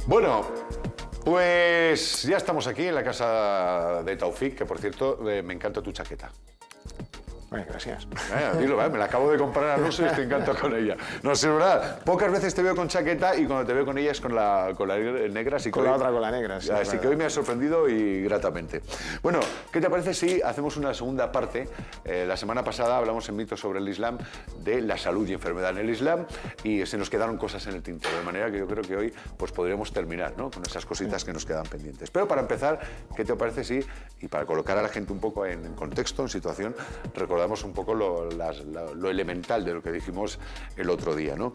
Bueno, pues ya estamos aquí en la casa de Taufik, que por cierto, me encanta tu chaqueta. Bueno, gracias. Dilo, me la acabo de comprar a Russo y estoy encantado con ella. No sé, ¿verdad? Pocas veces te veo con chaqueta y cuando te veo con ella es con la negra. Así que con la hoy, otra, con la negra. Sí, así que hoy me ha sorprendido y gratamente. Bueno, ¿qué te parece si hacemos una segunda parte? La semana pasada hablamos en Mitos sobre el Islam de la salud y enfermedad en el Islam y se nos quedaron cosas en el tintero, de manera que yo creo que hoy pues podríamos terminar, ¿no?, con esas cositas que nos quedan pendientes. Pero para empezar, ¿qué te parece si, y para colocar a la gente un poco en contexto, en situación, recordamos un poco lo elemental de lo que dijimos el otro día, ¿no?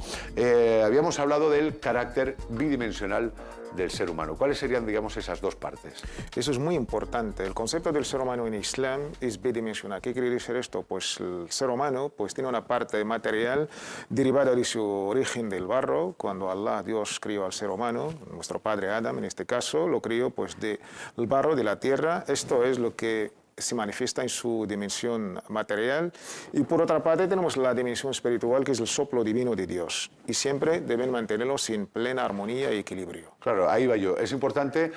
Habíamos hablado del carácter bidimensional del ser humano. ¿Cuáles serían, digamos, esas dos partes? Eso es muy importante. El concepto del ser humano en Islam es bidimensional. ¿Qué quiere decir esto? Pues el ser humano pues, tiene una parte material derivada de su origen del barro. Cuando Allah, Dios, crió al ser humano, nuestro padre Adam en este caso, lo crió pues, del barro, de la tierra. Esto es lo que se manifiesta en su dimensión material, y por otra parte tenemos la dimensión espiritual, que es el soplo divino de Dios, y siempre deben mantenerlos en plena armonía y equilibrio. Claro, ahí va yo. Es importante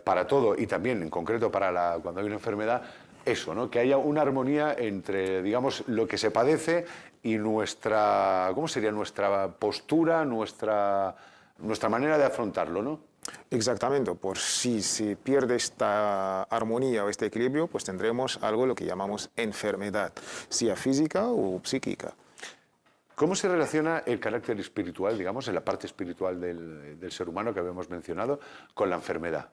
para todo, y también en concreto para cuando hay una enfermedad, eso, ¿no?, que haya una armonía entre, digamos, lo que se padece y nuestra, ¿cómo sería?, nuestra postura, nuestra manera de afrontarlo, ¿no? Exactamente, por si se pierde esta armonía o este equilibrio, pues tendremos algo lo que llamamos enfermedad, sea física o psíquica. ¿Cómo se relaciona el carácter espiritual, digamos, en la parte espiritual del ser humano que habíamos mencionado, con la enfermedad?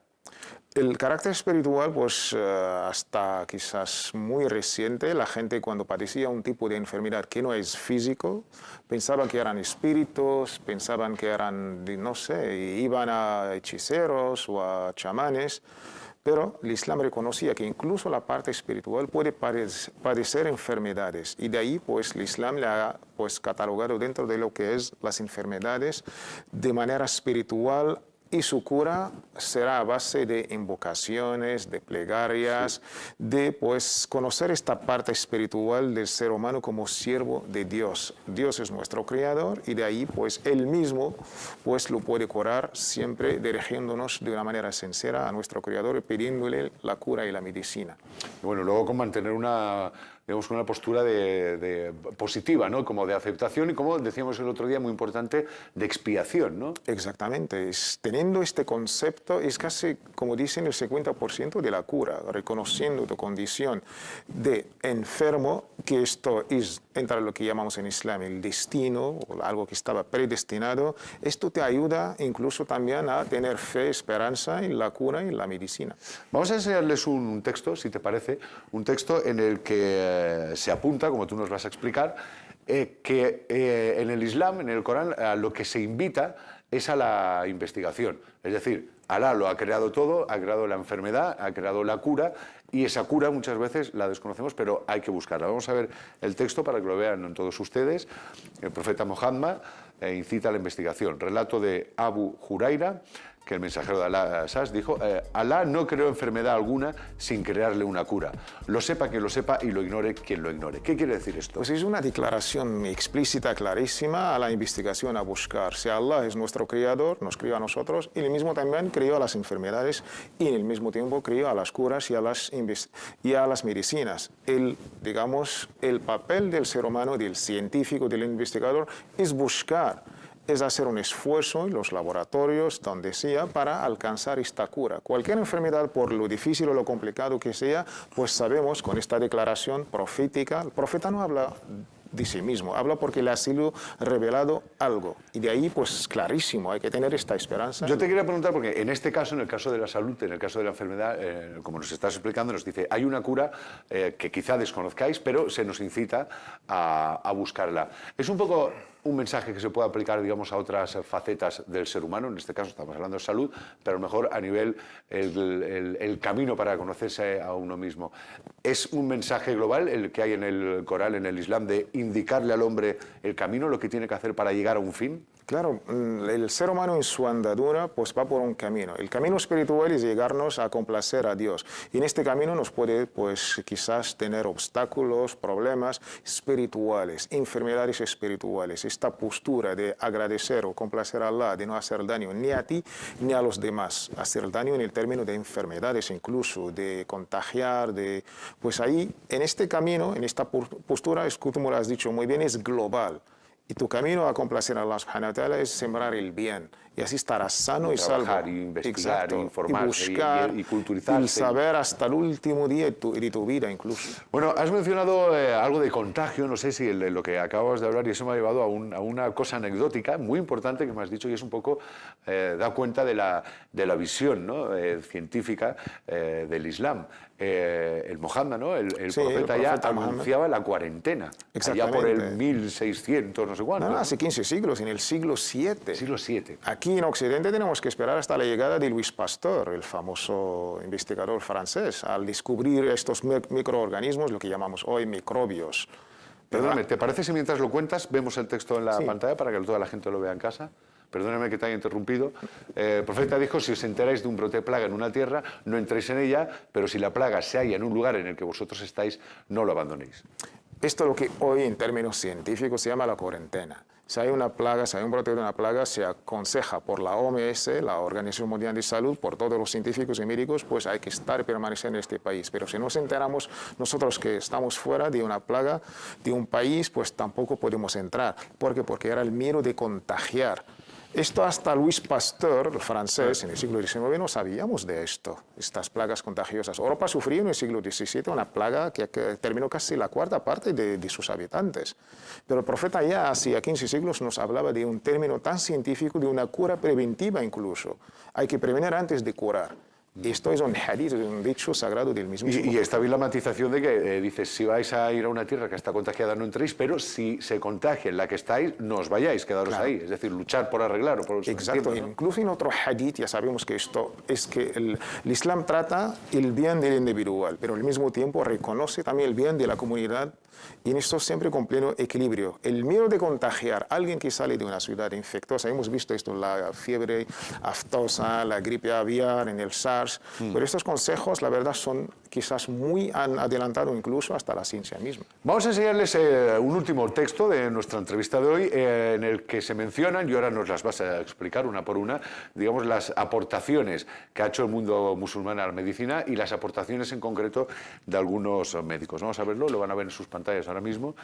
El carácter espiritual, pues hasta quizás muy reciente, la gente cuando padecía un tipo de enfermedad que no es físico, pensaban que eran espíritus, pensaban que eran, no sé, iban a hechiceros o a chamanes, pero el Islam reconocía que incluso la parte espiritual puede padecer enfermedades, y de ahí pues el Islam le ha pues, catalogado dentro de lo que es las enfermedades de manera espiritual, y su cura será a base de invocaciones, de plegarias, de pues, conocer esta parte espiritual del ser humano como siervo de Dios. Dios es nuestro creador, y de ahí pues, Él mismo pues, lo puede curar, siempre dirigiéndonos de una manera sincera a nuestro creador y pidiéndole la cura y la medicina. Bueno, luego con mantener una postura positiva, ¿no?, como de aceptación y, como decíamos el otro día, muy importante, de expiación, ¿no? Exactamente. Teniendo este concepto, es casi, como dicen, el 50% de la cura, reconociendo tu condición de enfermo, que esto es, entra lo que llamamos en Islam el destino, o algo que estaba predestinado. Esto te ayuda incluso también a tener fe, esperanza en la cura y en la medicina. Vamos a enseñarles un texto, si te parece, un texto en el que se apunta, como tú nos vas a explicar, que en el Islam, en el Corán, a lo que se invita es a la investigación. Es decir, Alá lo ha creado todo, ha creado la enfermedad, ha creado la cura, y esa cura muchas veces la desconocemos, pero hay que buscarla. Vamos a ver el texto para que lo vean todos ustedes. El profeta Muhammad incita a la investigación. Relato de Abu Huraira, que el mensajero de Alá dijo: Alá no creó enfermedad alguna sin crearle una cura. Lo sepa quien lo sepa y lo ignore quien lo ignore. ¿Qué quiere decir esto? Pues es una declaración explícita, clarísima, a la investigación, a buscar. Si Allah es nuestro creador, nos crió a nosotros, y él mismo también crió a las enfermedades, y en el mismo tiempo crió a las curas y a las medicinas. Digamos, el papel del ser humano, del científico, del investigador, es buscar, es hacer un esfuerzo en los laboratorios, donde sea, para alcanzar esta cura. Cualquier enfermedad, por lo difícil o lo complicado que sea, pues sabemos con esta declaración profética, el profeta no habla de sí mismo, habla porque le ha sido revelado algo, y de ahí pues clarísimo, hay que tener esta esperanza. Yo te quería preguntar, porque en este caso, en el caso de la salud, en el caso de la enfermedad, como nos estás explicando, nos dice, hay una cura que quizá desconozcáis, pero se nos incita a buscarla. Es un poco un mensaje que se puede aplicar, digamos, a otras facetas del ser humano. En este caso estamos hablando de salud, pero a lo mejor a nivel el camino para conocerse a uno mismo. ¿Es un mensaje global el que hay en el Corán, en el Islam, de indicarle al hombre el camino, lo que tiene que hacer para llegar a un fin? Claro, el ser humano en su andadura pues va por un camino. El camino espiritual es llegarnos a complacer a Dios. Y en este camino nos puede pues quizás tener obstáculos, problemas espirituales, enfermedades espirituales. esta postura de agradecer o complacer a Allah, de no hacer daño ni a ti ni a los demás, hacer daño en el término de enfermedades incluso, de contagiar, pues ahí, en este camino, en esta postura, es como lo has dicho muy bien, es global. Y tu camino a complacer a Allah subhanahu wa ta'ala es sembrar el bien. Y así estarás sano y salvo. Trabajar, y investigar, exacto, informarse, y buscar, y culturizarse. Y saber hasta el último día de tu vida incluso. Bueno, has mencionado algo de contagio, no sé si lo que acabas de hablar, y eso me ha llevado a una cosa anecdótica muy importante que me has dicho, y es un poco, da cuenta de la visión, ¿no? Científica del Islam. El Mohammed, ¿no? El profeta ya anunciaba la cuarentena, allá por el 1600, no sé cuánto. No, hace 15 siglos, en el siglo VII. Siglo VII. Aquí en Occidente tenemos que esperar hasta la llegada de Louis Pasteur, el famoso investigador francés, al descubrir estos microorganismos, lo que llamamos hoy microbios. Perdóname, ¿te parece si mientras lo cuentas vemos el texto en la pantalla para que toda la gente lo vea en casa? Perdóname que te haya interrumpido. El profeta dijo, si os enteráis de un brote de plaga en una tierra, no entréis en ella, pero si la plaga se halla en un lugar en el que vosotros estáis, no lo abandonéis. Esto es lo que hoy en términos científicos se llama la cuarentena. Si hay una plaga, si hay un brote de una plaga, se aconseja por la OMS, la Organización Mundial de Salud, por todos los científicos y médicos, pues hay que estar y permanecer en este país. Pero si nos enteramos nosotros que estamos fuera de una plaga de un país, pues tampoco podemos entrar. ¿Por qué? Porque era el miedo de contagiar. Esto hasta Louis Pasteur, el francés, en el siglo XIX no sabíamos de esto, estas plagas contagiosas. Europa sufrió en el siglo XVII una plaga que terminó casi la cuarta parte de sus habitantes. Pero el profeta ya hacia 15 siglos nos hablaba de un término tan científico, de una cura preventiva incluso. Hay que prevenir antes de curar. Esto es un hadith, un dicho sagrado del mismo. Y está bien la matización de que dices, si vais a ir a una tierra que está contagiada no entréis, pero si se contagia en la que estáis, no os vayáis, quedaros ahí. Es decir, luchar por arreglar o por... Exacto, ¿no? Incluso en otro hadith ya sabemos que esto es que el Islam trata el bien del individual, pero al mismo tiempo reconoce también el bien de la comunidad, y en esto siempre con pleno equilibrio. El miedo de contagiar a alguien que sale de una ciudad infectosa, hemos visto esto, la fiebre aftosa, la gripe aviar, en el SARS, pero estos consejos, la verdad, son quizás muy han adelantado incluso hasta la ciencia misma. Vamos a enseñarles un último texto de nuestra entrevista de hoy, en el que se mencionan, y ahora nos las vas a explicar una por una, digamos, las aportaciones que ha hecho el mundo musulmán a la medicina y las aportaciones en concreto de algunos médicos. Vamos a verlo, lo van a ver en sus pantallas ahora mismo.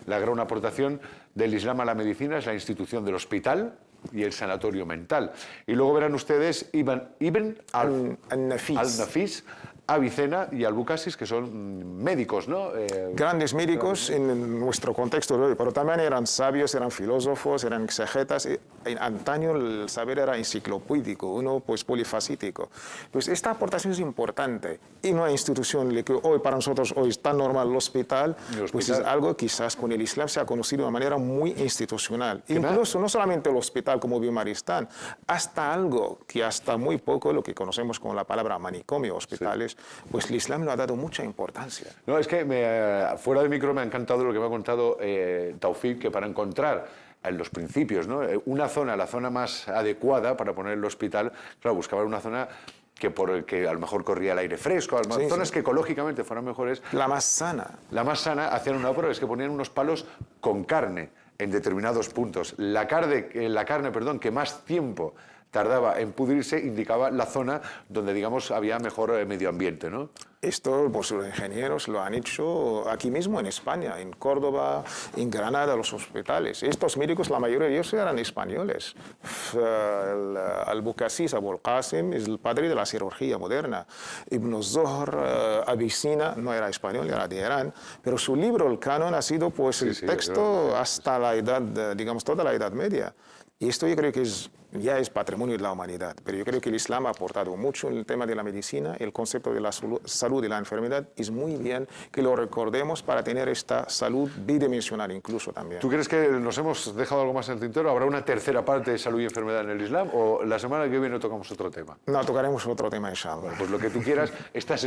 La gran aportación del Islam a la medicina es la institución del hospital y el sanatorio mental. Y luego verán ustedes Ibn al-Nafis, Avicena y Albucasis, que son médicos, ¿no? Grandes médicos en nuestro contexto de hoy, pero también eran sabios, eran filósofos, eran exegetas. En antaño el saber era enciclopédico, uno pues polifacético. Pues esta aportación es importante. Y una institución que hoy para nosotros hoy es tan normal, el hospital, pues es algo quizás con el Islam se ha conocido de una manera muy institucional. Incluso no solamente el hospital como Bimaristán, hasta algo que hasta muy poco, lo que conocemos como la palabra manicomio, hospitales, pues el Islam le ha dado mucha importancia. No, es que fuera de micro me ha encantado lo que me ha contado Taufik, que para encontrar en los principios, ¿no? Una zona, la zona más adecuada para poner el hospital, claro, buscaban una zona que a lo mejor corría el aire fresco, zonas que ecológicamente fueran mejores. La más sana. La más sana, hacían una prueba, es que ponían unos palos con carne en determinados puntos. La carne, que más tiempo tardaba en pudrirse, indicaba la zona donde, digamos, había mejor medio ambiente, ¿no? Esto, pues los ingenieros lo han hecho aquí mismo en España, en Córdoba, en Granada, los hospitales. Estos médicos, la mayoría de ellos eran españoles. Albucasis, Abul Qasim, es el padre de la cirugía moderna. Ibn Zohr, Avicena, no era español, era de Irán, pero su libro, el Canon, ha sido pues el texto hasta la edad, digamos, toda la Edad Media. Y esto yo creo que ya es patrimonio de la humanidad, pero yo creo que el Islam ha aportado mucho en el tema de la medicina, el concepto de la salud y la enfermedad. Es muy bien que lo recordemos para tener esta salud bidimensional incluso también. ¿Tú crees que nos hemos dejado algo más en el tintero? ¿Habrá una tercera parte de salud y enfermedad en el Islam o la semana que viene tocamos otro tema? No, tocaremos otro tema, inshallah. Bueno, pues lo que tú quieras.